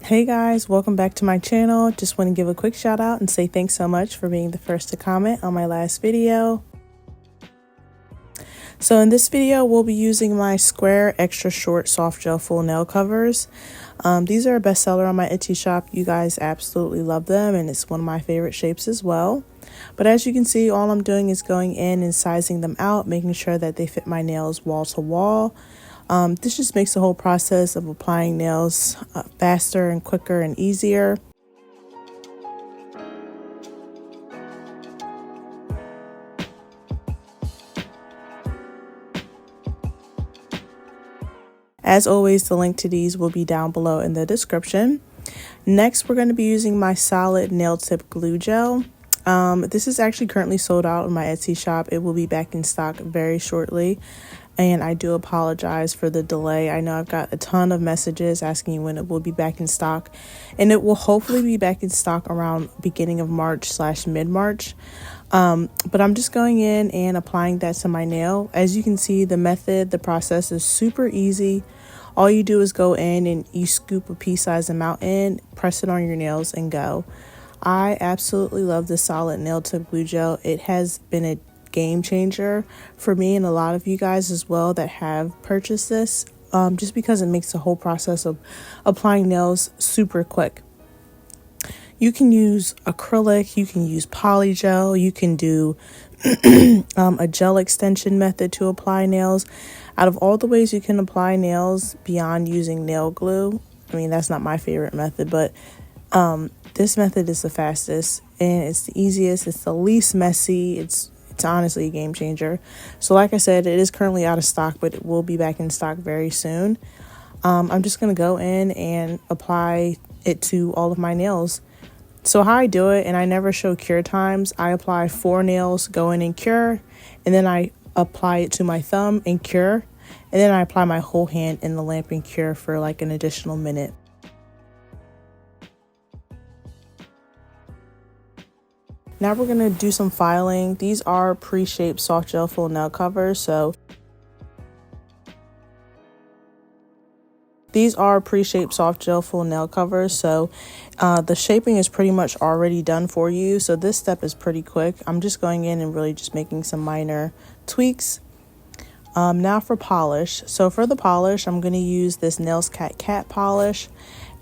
Hey guys, welcome back to my channel. Just want to give a quick shout out and say thanks so much for being the first to comment on my last video. So in this video, we'll be using my square extra short soft gel full nail covers. These are a bestseller on my Etsy shop. You guys absolutely love them, and it's one of my favorite shapes as well. But as you can see, all I'm doing is going in and sizing them out, making sure that they fit my nails wall to wall. This just makes the whole process of applying nails faster and quicker and easier. As always, the link to these will be down below in the description. Next, we're going to be using my solid nail tip glue gel. This is actually currently sold out in my Etsy shop. It will be back in stock very shortly. And I do apologize for the delay. I know I've got a ton of messages asking when it will be back in stock. And it will hopefully be back in stock around beginning of March/mid-March. But I'm just going in and applying that to my nail. As you can see, the process is super easy. All you do is go in and you scoop a pea-sized amount in, press it on your nails, and go. I absolutely love this solid nail tip glue gel. It has been a game changer for me and a lot of you guys as well that have purchased this, just because it makes the whole process of applying nails super quick. You can use acrylic, you can use poly gel, you can do a gel extension method to apply nails. Out of all the ways you can apply nails beyond using nail glue, I mean, that's not my favorite method, but this method is the fastest and it's the easiest, it's the least messy, it's honestly a game changer. So like I said, it is currently out of stock, but it will be back in stock very soon. I'm just going to go in and apply it to all of my nails. So how I do it, and I never show cure times, I apply 4 nails, go in and cure, and then I apply it to my thumb and cure, and then I apply my whole hand in the lamp and cure for like an additional minute. Now we're going to do some filing. These are pre-shaped soft gel full nail covers, so the shaping is pretty much already done for you, so this step is pretty quick. I'm just going in and really just making some minor tweaks. Now for polish. So for the polish, I'm going to use this Nails Cat polish,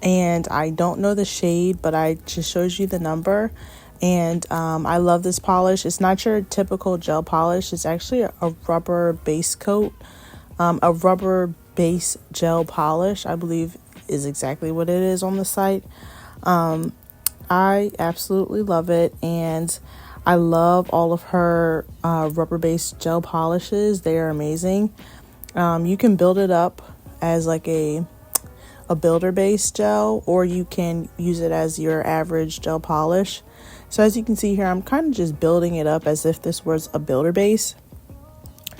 and I don't know the shade, but I just showed you the number. And I love this polish. It's not your typical gel polish. It's actually a rubber base coat, a rubber base gel polish, I believe is exactly what it is on the site. I absolutely love it, and I love all of her rubber based gel polishes. They are amazing. You can build it up as like a builder base gel, or you can use it as your average gel polish. So as you can see here, I'm kind of just building it up as if this was a builder base,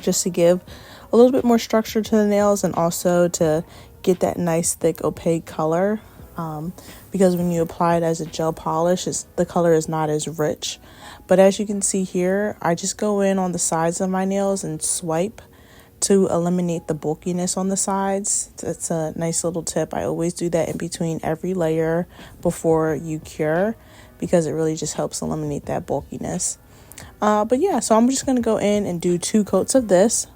just to give a little bit more structure to the nails and also to get that nice thick opaque color, because when you apply it as a gel polish, the color is not as rich. But as you can see here, I just go in on the sides of my nails and swipe to eliminate the bulkiness on the sides. It's a nice little tip. I always do that in between every layer before you cure, because it really just helps eliminate that bulkiness. But yeah, so I'm just going to go in and do 2 coats of this.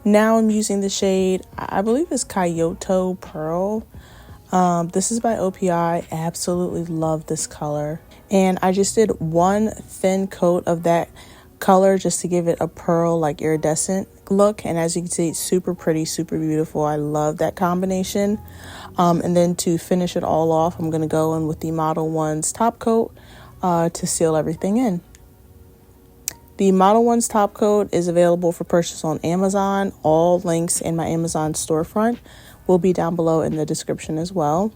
Now I'm using the shade, I believe it's Kyoto Pearl. This is by OPI. Absolutely love this color. And I just did one thin coat of that color just to give it a pearl like iridescent look. And as you can see, it's super pretty, super beautiful. I love that combination. And then to finish it all off, I'm going to go in with the Model 1's top coat to seal everything in. The Model 1's top coat is available for purchase on Amazon. All links in my Amazon storefront will be down below in the description as well.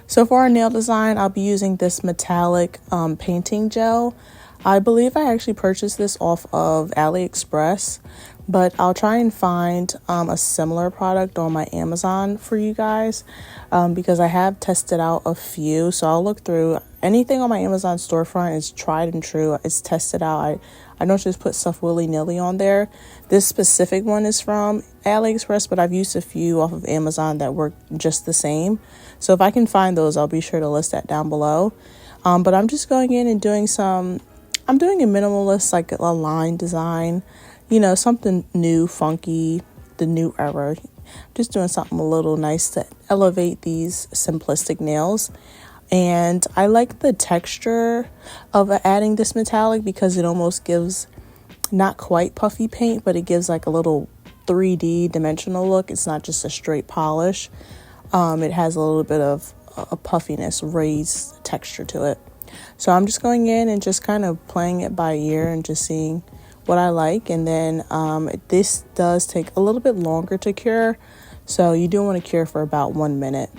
So for our nail design, I'll be using this metallic painting gel. I believe I actually purchased this off of AliExpress, but I'll try and find a similar product on my Amazon for you guys because I have tested out a few. So I'll look through anything on my Amazon storefront is tried and true. It's tested out. I don't just put stuff willy-nilly on there. This specific one is from AliExpress, but I've used a few off of Amazon that work just the same. So if I can find those, I'll be sure to list that down below. But I'm just going in and I'm doing a minimalist, like a line design, you know, something new, funky, the new era. Just doing something a little nice to elevate these simplistic nails. And I like the texture of adding this metallic because it almost gives not quite puffy paint, but it gives like a little 3D dimensional look. It's not just a straight polish. It has a little bit of a puffiness, raised texture to it. So I'm just going in and just kind of playing it by ear and just seeing what I like. And then this does take a little bit longer to cure. So you do want to cure for about 1 minute.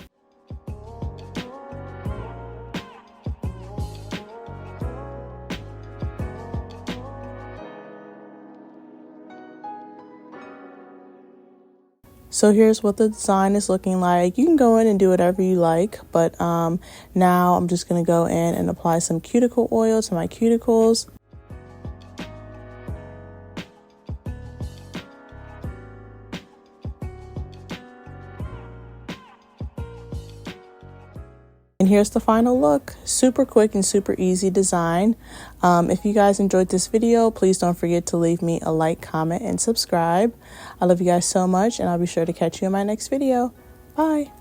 So here's what the design is looking like. You can go in and do whatever you like, but now I'm just going to go in and apply some cuticle oil to my cuticles. And here's the final look. Super quick and super easy design. If you guys enjoyed this video, please don't forget to leave me a like, comment, and subscribe. I love you guys so much, and I'll be sure to catch you in my next video. Bye.